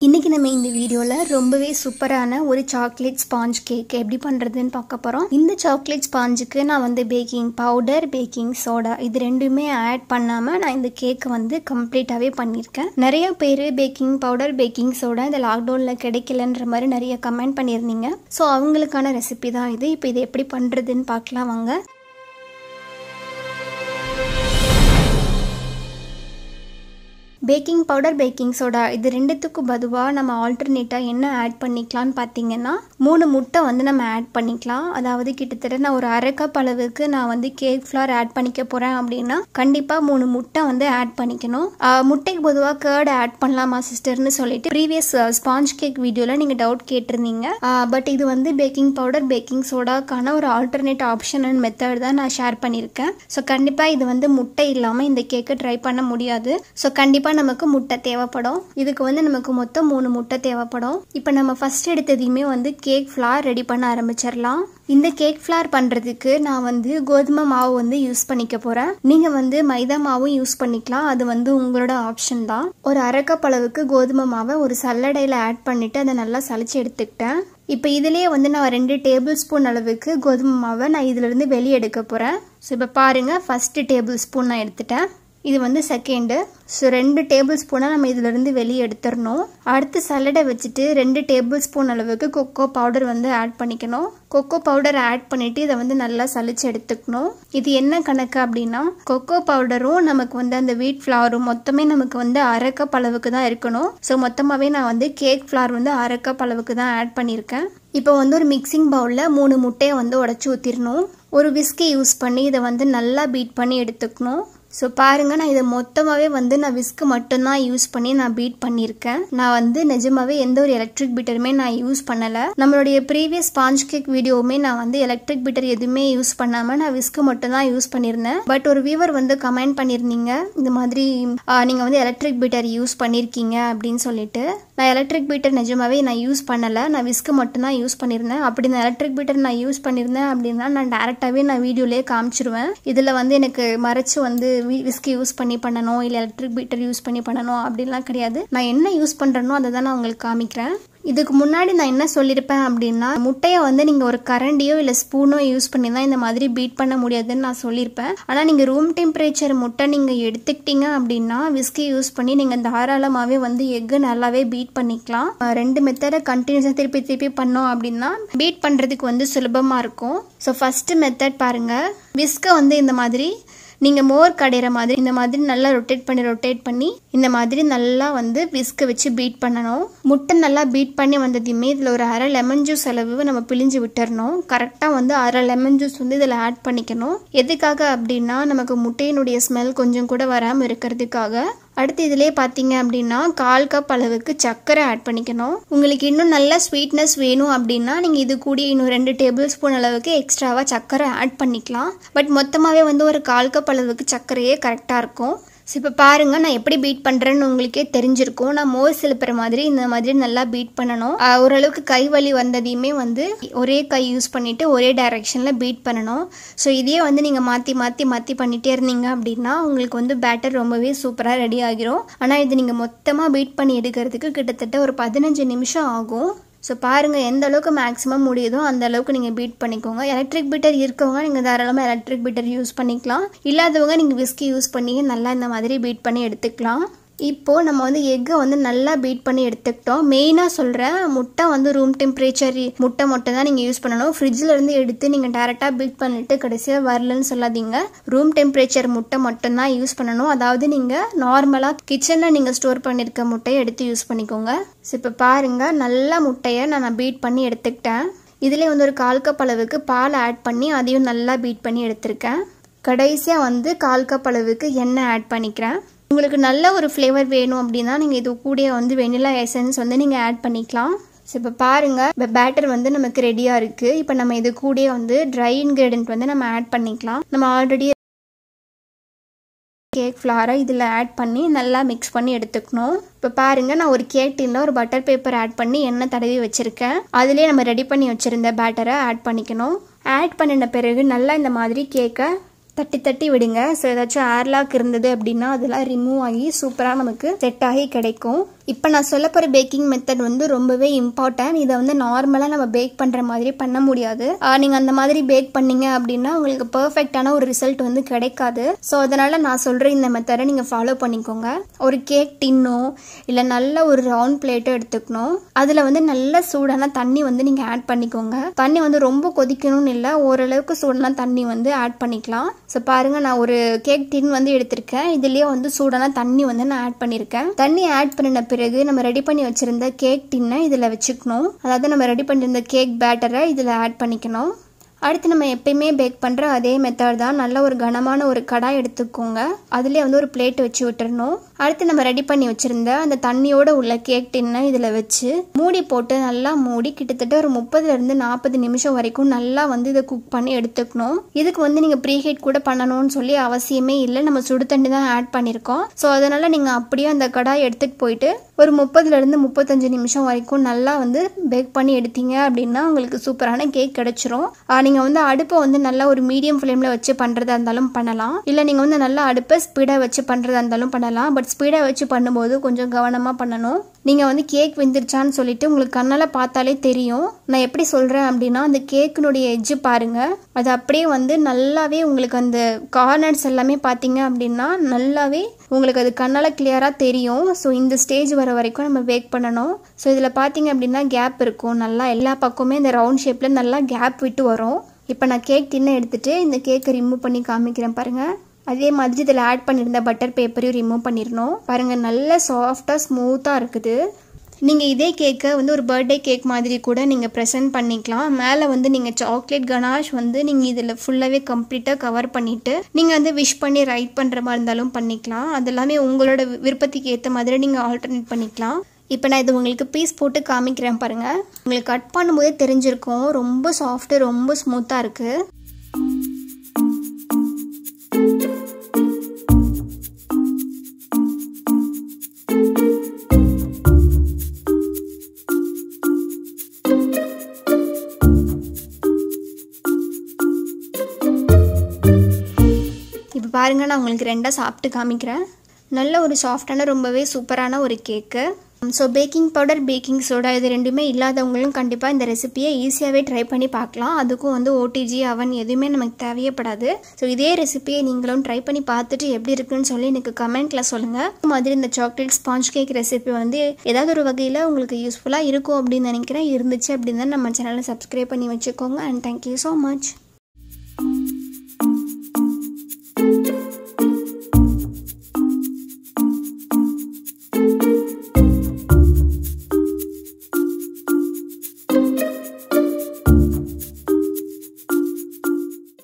இன்னைக்கு நம்ம இந்த வீடியோல ரொம்பவே சூப்பரான ஒரு சாக்லேட் ஸ்பாஞ்ச் கேக் எப்படி பண்றதுன்னு பார்க்க போறோம். இந்த சாக்லேட் ஸ்பாஞ்சுக்கு நான் வந்து பேக்கிங் பவுடர், பேக்கிங் சோடா இது ரெண்டுமே ஆட் பண்ணாம நான் இந்த கேக் வந்து கம்ப்ளீட்டாவே பண்ணியிருக்கேன். நிறைய பேர் பேக்கிங் பவுடர், பேக்கிங் சோடா இந்த லாக்டவுன்ல கிடைக்கலன்ற மாதிரி நிறைய கமெண்ட் பண்ணியிருந்தீங்க. ஸோ அவங்களுக்கான ரெசிபி தான் இது. இப்போ இது எப்படி பண்றதுன்னு பார்க்கலாம் வாங்க. பேக்கிங் பவுடர், பேக்கிங் சோடா இது ரெண்டுத்துக்கும் பதுவாக நம்ம ஆல்டர்னேட்டாக என்ன ஆட் பண்ணிக்கலாம்னு பார்த்தீங்கன்னா 3 முட்டை வந்து நம்ம ஆட் பண்ணிக்கலாம். அதாவது கிட்டத்தட்ட நான் ஒரு அரை கப் அளவுக்கு நான் வந்து கேக் ஃப்ளார் ஆட் பண்ணிக்க போகிறேன் அப்படின்னா கண்டிப்பாக 3 முட்டை வந்து ஆட் பண்ணிக்கணும். முட்டைக்கு பொதுவாக கேர்டு ஆட் பண்ணலாமா சிஸ்டர்னு சொல்லிட்டு ப்ரீவியஸ் ஸ்பாஞ்ச் கேக் வீடியோவில் நீங்கள் டவுட் கேட்டிருந்தீங்க. பட் இது வந்து பேக்கிங் பவுடர், பேக்கிங் சோடாக்கான ஒரு ஆல்டர்னேட் ஆப்ஷன் அண்ட் மெத்தட் தான் நான் ஷேர் பண்ணியிருக்கேன். ஸோ கண்டிப்பாக இது வந்து முட்டை இல்லாமல் இந்த கேக்கை ட்ரை பண்ண முடியாது. ஸோ கண்டிப்பாக நமக்கு முட்டை தேவைப்படும். இதுக்கு வந்து நமக்கு மொத்தம் 3 முட்டை தேவைப்படும். இப்போ நம்ம ஃபர்ஸ்ட் எடுத்ததையுமே வந்து கேக் ஃப்ளார் ரெடி பண்ண ஆரம்பிச்சிடலாம். இந்த கேக் ஃப்ளார் பண்றதுக்கு நான் வந்து கோதுமை மாவு வந்து யூஸ் பண்ணிக்க போறேன். நீங்க வந்து மைதா மாவும் யூஸ் பண்ணிக்கலாம், அது வந்து உங்களோட ஆப்ஷன் தான். ஒரு அரை கப் அளவுக்கு கோதுமை மாவை ஒரு சல்லடையில ஆட் பண்ணிட்டு அதை நல்லா சலிச்சு எடுத்துக்கிட்டேன். இப்போ இதுலயே வந்து நான் 2 டேபிள் ஸ்பூன் அளவுக்கு கோதுமை மாவை நான் இதுல இருந்து வெளியே எடுக்க போறேன். ஸோ இப்போ பாருங்க, ஃபர்ஸ்ட் டேபிள் ஸ்பூன் நான் எடுத்துட்டேன். இது வந்து செகண்டு. ஸோ 2 டேபிள் ஸ்பூனை நம்ம இதிலிருந்து வெளியே எடுத்துடணும். அடுத்து சல்லடை வச்சுட்டு 2 டேபிள் ஸ்பூன் அளவுக்கு கொக்கோ பவுடர் வந்து ஆட் பண்ணிக்கணும். கொக்கோ பவுடர் ஆட் பண்ணிட்டு இதை வந்து நல்லா சலிச்சு எடுத்துக்கணும். இது என்ன கணக்கு அப்படின்னா கொக்கோ பவுடரும் நமக்கு வந்து அந்த வீட் ஃப்ளாரும் மொத்தமே நமக்கு வந்து அரை கப் அளவுக்கு தான் இருக்கணும். ஸோ மொத்தமாகவே நான் வந்து கேக் ஃப்ளார் வந்து அரை கப் அளவுக்கு தான் ஆட் பண்ணியிருக்கேன். இப்போ வந்து ஒரு மிக்சிங் பவுலில் 3 முட்டையை வந்து உடச்சி ஊற்றிடணும். ஒரு விஸ்கி யூஸ் பண்ணி இதை வந்து நல்லா பீட் பண்ணி எடுத்துக்கணும். ஸோ பாருங்க, நான் இதை மொத்தமாகவே வந்து நான் விஸ்க் மட்டும்தான் யூஸ் பண்ணி நான் பீட் பண்ணியிருக்கேன். நான் வந்து நிஜமாவே எந்த ஒரு எலக்ட்ரிக் பீட்டருமே நான் யூஸ் பண்ணலை. நம்மளுடைய ப்ரீவியஸ் ஸ்பாஞ்ச் கேக் வீடியோவுமே நான் வந்து எலக்ட்ரிக் பீட்டர் எதுவுமே யூஸ் பண்ணாமல் நான் விஸ்க் மட்டும் தான் யூஸ் பண்ணியிருந்தேன். பட் ஒரு வியூவர் வந்து கமெண்ட் பண்ணியிருந்தீங்க இந்த மாதிரி நீங்கள் வந்து எலக்ட்ரிக் பீட்டர் யூஸ் பண்ணியிருக்கீங்க அப்படின்னு சொல்லிட்டு. நான் எலக்ட்ரிக் பீட்டர் நிஜமாவே நான் யூஸ் பண்ணலை, நான் விஸ்க் மட்டும் தான் யூஸ் பண்ணியிருந்தேன். அப்படி நான் எலக்ட்ரிக் பீட்டர் நான் யூஸ் பண்ணியிருந்தேன் அப்படின்னா நான் டேரெக்டாகவே நான் வீடியோலேயே காமிச்சிருவேன். இதில் வந்து எனக்கு மறைச்சு வந்து விஸ்கி யூஸ் பண்ணி பண்ணணும் இல்லை எலக்ட்ரிக் பீட்டர் யூஸ் பண்ணி பண்ணணும் அப்படின்லாம் கிடையாது. நான் என்ன யூஸ் பண்ணுறேனோ அதை தான் நான் உங்களுக்கு காமிக்கிறேன். இதுக்கு முன்னாடி நான் என்ன சொல்லியிருப்பேன் அப்படின்னா முட்டையை வந்து நீங்கள் ஒரு கரண்டியோ இல்லை ஸ்பூனோ யூஸ் பண்ணி தான் இந்த மாதிரி பீட் பண்ண முடியாதுன்னு நான் சொல்லியிருப்பேன். ஆனால் நீங்கள் ரூம் டெம்பரேச்சர் முட்டை நீங்கள் எடுத்துக்கிட்டீங்க அப்படின்னா விஸ்கி யூஸ் பண்ணி நீங்கள் தாராளமாகவே வந்து எக்கு நல்லாவே பீட் பண்ணிக்கலாம். 2 மெத்தடை கண்டினியூஸாக திருப்பி பண்ணோம் அப்படின்னா பீட் பண்ணுறதுக்கு வந்து சுலபமாக இருக்கும். ஸோ ஃபஸ்ட்டு மெத்தட் பாருங்கள், விஸ்கை வந்து இந்த மாதிரி நீங்கள் மோர் கடையிற மாதிரி இந்த மாதிரி நல்லா ரொட்டேட் பண்ணி இந்த மாதிரி நல்லா வந்து விஸ்கை வச்சு பீட் பண்ணணும். முட்டை நல்லா பீட் பண்ணி வந்ததையுமே இதில் ஒரு அரை லெமன் ஜூஸ் அளவு நம்ம பிழிஞ்சு விட்டுறணும். கரெக்டாக வந்து அரை லெமன் ஜூஸ் வந்து இதில் ஆட் பண்ணிக்கணும். எதுக்காக அப்படின்னா நமக்கு முட்டையினுடைய ஸ்மெல் கொஞ்சம் கூட வராமல் இருக்கிறதுக்காக. அடுத்து இதிலே பார்த்தீங்க அப்படின்னா 1/4 கப் அளவுக்கு சர்க்கரை ஆட் பண்ணிக்கணும். உங்களுக்கு இன்னும் நல்ல ஸ்வீட்னஸ் வேணும் அப்படின்னா நீங்கள் இது கூட இன்னும் 2 டேபிள் ஸ்பூன் அளவுக்கு எக்ஸ்ட்ராவாக சர்க்கரை ஆட் பண்ணிக்கலாம். பட் மொத்தமாகவே வந்து ஒரு 1/4 கப் அளவுக்கு சர்க்கரையே கரெக்டாக இருக்கும். ஸோ இப்போ பாருங்கள், நான் எப்படி பீட் பண்ணுறேன்னு உங்களுக்கே தெரிஞ்சிருக்கும். நான் மோர் சிலுப்புற மாதிரி இந்த மாதிரி நல்லா பீட் பண்ணணும். ஓரளவுக்கு கை வலி வந்ததையுமே வந்து ஒரே கை யூஸ் பண்ணிவிட்டு ஒரே டைரெக்ஷனில் பீட் பண்ணணும். ஸோ இதே வந்து நீங்கள் மாற்றி பண்ணிகிட்டே இருந்தீங்க அப்படின்னா உங்களுக்கு வந்து பேட்டர் ரொம்பவே சூப்பராக ரெடி ஆகிரும். ஆனால் இது நீங்கள் மொத்தமாக பீட் பண்ணி எடுக்கிறதுக்கு கிட்டத்தட்ட ஒரு 15 நிமிஷம் ஆகும். ஸோ பாருங்கள், எந்த அளவுக்கு மேக்ஸிமம் முடியுதோ அந்த அளவுக்கு நீங்கள் பீட் பண்ணிக்கோங்க. எலக்ட்ரிக் பீட்டர் இருக்கவங்க நீங்கள் தாராளமாக எலக்ட்ரிக் பீட்டர் யூஸ் பண்ணிக்கலாம். இல்லாதவங்க நீங்கள் விஸ்கி யூஸ் பண்ணி நல்லா இந்த மாதிரி பீட் பண்ணி எடுத்துக்கலாம். இப்போது நம்ம வந்து எக்கை வந்து நல்லா பீட் பண்ணி எடுத்துக்கிட்டோம். மெயினாக சொல்கிறேன், முட்டை வந்து ரூம் டெம்பரேச்சர் முட்டை மட்டும் தான் நீங்கள் யூஸ் பண்ணணும். ஃப்ரிட்ஜில் இருந்து எடுத்து நீங்கள் டேரெக்டாக பீட் பண்ணிவிட்டு கடைசியாக வரலன்னு சொல்லாதீங்க. ரூம் டெம்பரேச்சர் முட்டை மட்டும்தான் யூஸ் பண்ணணும். அதாவது நீங்கள் நார்மலாக கிச்சனில் நீங்கள் ஸ்டோர் பண்ணியிருக்க முட்டையை எடுத்து யூஸ் பண்ணிக்கோங்க. ஸோ இப்போ பாருங்கள், நல்ல முட்டையை நான் பீட் பண்ணி எடுத்துக்கிட்டேன். இதிலே வந்து ஒரு 1/4 கப் அளவுக்கு பால் ஆட் பண்ணி அதையும் நல்லா பீட் பண்ணி எடுத்திருக்கேன். கடைசியாக வந்து 1/4 கப் அளவுக்கு எண்ணெய் ஆட் பண்ணிக்கிறேன். உங்களுக்கு நல்ல ஒரு ஃப்ளேவர் வேணும் அப்படின்னா நீங்கள் இது கூட வந்து வெனிலா எசன்ஸ் வந்து நீங்கள் ஆட் பண்ணிக்கலாம். ஸோ இப்போ பாருங்கள், இப்போ பேட்டர் வந்து நமக்கு ரெடியாக இருக்குது. இப்போ நம்ம இது கூட வந்து ட்ரை இன்க்ரீடியன்ட் வந்து நம்ம ஆட் பண்ணிக்கலாம். நம்ம ஆல்ரெடி கேக் ஃப்ளாரை இதில் ஆட் பண்ணி நல்லா மிக்ஸ் பண்ணி எடுத்துக்கணும். இப்போ பாருங்கள், நான் ஒரு கேக் டின்ல ஒரு பட்டர் பேப்பர் ஆட் பண்ணி எண்ணெய் தடவி வச்சுருக்கேன். அதிலே நம்ம ரெடி பண்ணி வச்சுருந்த பேட்டரை ஆட் பண்ணிக்கணும். ஆட் பண்ணின பிறகு நல்லா இந்த மாதிரி கேக்கை தட்டி விடுங்க. ஸோ ஏதாச்சும் ஏர்லாக் இருந்தது அப்படின்னா அதெல்லாம் ரிமூவ் ஆகி சூப்பராக நமக்கு செட் ஆகி கிடைக்கும். இப்போ நான் சொல்ல போகிற பேக்கிங் மெத்தட் வந்து ரொம்பவே இம்பார்ட்டன்ட். இதை வந்து நார்மலாக நம்ம பேக் பண்ணுற மாதிரி பண்ண முடியாது. நீங்கள் அந்த மாதிரி பேக் பண்ணீங்க அப்படின்னா உங்களுக்கு பர்ஃபெக்டான ஒரு ரிசல்ட் வந்து கிடைக்காது. ஸோ அதனால் நான் சொல்கிற இந்த மெத்தடை நீங்கள் ஃபாலோ பண்ணிக்கோங்க. ஒரு கேக் டின்னோ இல்லை நல்ல ஒரு ரவுண்ட் பிளேட்டோ எடுத்துக்கணும். அதில் வந்து நல்ல சூடான தண்ணி வந்து நீங்கள் ஆட் பண்ணிக்கோங்க. தண்ணி வந்து ரொம்ப கொதிக்கணும்னு இல்லை, ஓரளவுக்கு சூடான தண்ணி வந்து ஆட் பண்ணிக்கலாம். ஸோ பாருங்கள், நான் ஒரு கேக் டின் வந்து எடுத்திருக்கேன். இதுலேயே வந்து சூடான தண்ணி வந்து நான் ஆட் பண்ணியிருக்கேன். தண்ணி ஆட் பண்ணின பிறகு நம்ம ரெடி பண்ணி வச்சிருந்த கேக் டின்னை இதில் வச்சுக்கணும். அதாவது நம்ம ரெடி பண்ணியிருந்த கேக் பேட்டரை இதில் ஆட் பண்ணிக்கணும். அடுத்து நம்ம எப்பயுமே பேக் பண்ணுற அதே மெத்தட் தான். நல்ல ஒரு கனமான ஒரு கடாய் எடுத்துக்கோங்க. அதுலேயே வந்து ஒரு பிளேட் வச்சு விட்டுறணும். அடுத்து நம்ம ரெடி பண்ணி வச்சுருந்த அந்த தண்ணியோட உள்ள கேக் டின்னை இதில் வச்சு மூடி போட்டு நல்லா மூடி கிட்டத்தட்ட ஒரு 30லேருந்து 40 நிமிஷம் வரைக்கும் நல்லா வந்து இதை குக் பண்ணி எடுத்துக்கணும். இதுக்கு வந்து நீங்கள் ப்ரீஹீட் கூட பண்ணணும்னு சொல்லி அவசியமே இல்லை. நம்ம சுடு தண்ணி தான் ஆட் பண்ணியிருக்கோம். ஸோ அதனால் நீங்கள் அப்படியே அந்த கடாய் எடுத்துகிட்டு போயிட்டு ஒரு 30லேருந்து 35 நிமிஷம் வரைக்கும் நல்லா வந்து பேக் பண்ணி எடுத்தீங்க அப்படின்னா உங்களுக்கு சூப்பரான கேக் கிடைச்சிரும். நீங்கள் வந்து அடுப்பை வந்து நல்லா ஒரு மீடியம் ஃப்ளேமில் வச்சு பண்ணுறதா இருந்தாலும் பண்ணலாம். இல்லை நீங்கள் வந்து நல்லா அடுப்பை ஸ்பீடாக வச்சு பண்ணுறதா இருந்தாலும் பண்ணலாம். பட் ஸ்பீடாக வச்சு பண்ணும்போது கொஞ்சம் கவனமாக பண்ணணும். நீங்கள் வந்து கேக் வெந்துருச்சான்னு சொல்லிட்டு உங்களுக்கு கண்ணால் பார்த்தாலே தெரியும். நான் எப்படி சொல்கிறேன் அப்படின்னா, அந்த கேக்கினுடைய எட்ஜு பாருங்கள், அது அப்படியே வந்து நல்லாவே உங்களுக்கு அந்த கார்னர்ஸ் எல்லாமே பார்த்தீங்க அப்படின்னா நல்லாவே உங்களுக்கு அது கண்ணால் கிளியராக தெரியும். ஸோ இந்த ஸ்டேஜ் வர வரைக்கும் நம்ம பேக் பண்ணணும். ஸோ இதில் பார்த்தீங்க அப்படின்னா கேப் இருக்கும். நல்லா எல்லா பக்கமே இந்த ரவுண்ட் ஷேப்பில் நல்லா கேப் விட்டு வரும். இப்போ நான் கேக் டின்னை எடுத்துகிட்டு இந்த கேக்கை ரிமூவ் பண்ணி காமிக்கிறேன் பாருங்கள். அதே மாதிரி இதில் ஆட் பண்ணியிருந்த பட்டர் பேப்பரையும் ரிமூவ் பண்ணிடணும். பாருங்கள், நல்ல சாஃப்டாக ஸ்மூத்தாக இருக்குது. நீங்கள் இதே கேக்கை வந்து ஒரு பர்த்டே கேக் மாதிரி கூட நீங்கள் ப்ரெசென்ட் பண்ணிக்கலாம். மேலே வந்து நீங்கள் சாக்லேட் கனாஷ் வந்து நீங்கள் இதில் ஃபுல்லாகவே கம்ப்ளீட்டாக கவர் பண்ணிவிட்டு நீங்கள் வந்து விஷ் பண்ணி ரைட் பண்ணுற மாதிரி இருந்தாலும் பண்ணிக்கலாம். அது எல்லாமே உங்களோட விருப்பத்துக்கு ஏற்ற மாதிரி நீங்கள் ஆல்டர்னேட் பண்ணிக்கலாம். இப்போ நான் இது உங்களுக்கு பீஸ் போட்டு காமிக்கிறேன் பாருங்கள். உங்களுக்கு கட் பண்ணும்போதே தெரிஞ்சிருக்கும், ரொம்ப சாஃப்ட்டு, ரொம்ப ஸ்மூத்தாக இருக்குது. இப்போ பாருங்கள், நான் உங்களுக்கு ரெண்டாக சாப்பிட்டு காமிக்கிறேன். நல்ல ஒரு சாஃப்டான ரொம்பவே சூப்பரான ஒரு cake. So baking powder, baking soda இது ரெண்டுமே இல்லாதவங்களும் கண்டிப்பாக இந்த ரெசிபியை ஈஸியாகவே ட்ரை பண்ணி பார்க்கலாம். அதுக்கும் வந்து ஓடிஜி அவன் எதுவுமே நமக்கு தேவையப்படாது. ஸோ இதே ரெசிபியை நீங்களும் ட்ரை பண்ணி பார்த்துட்டு எப்படி இருக்குன்னு சொல்லி எனக்கு கமெண்ட்டில் சொல்லுங்கள். இது மாதிரி இந்த சாக்லேட் ஸ்பாஞ்ச் கேக் ரெசிபி வந்து ஏதாவது ஒரு வகையில் உங்களுக்கு யூஸ்ஃபுல்லாக இருக்கும் அப்படின்னு நினைக்கிறேன். இருந்துச்சு அப்படின்னா நம்ம சேனலை சப்ஸ்கிரைப் பண்ணி வச்சுக்கோங்க. And thank you so much.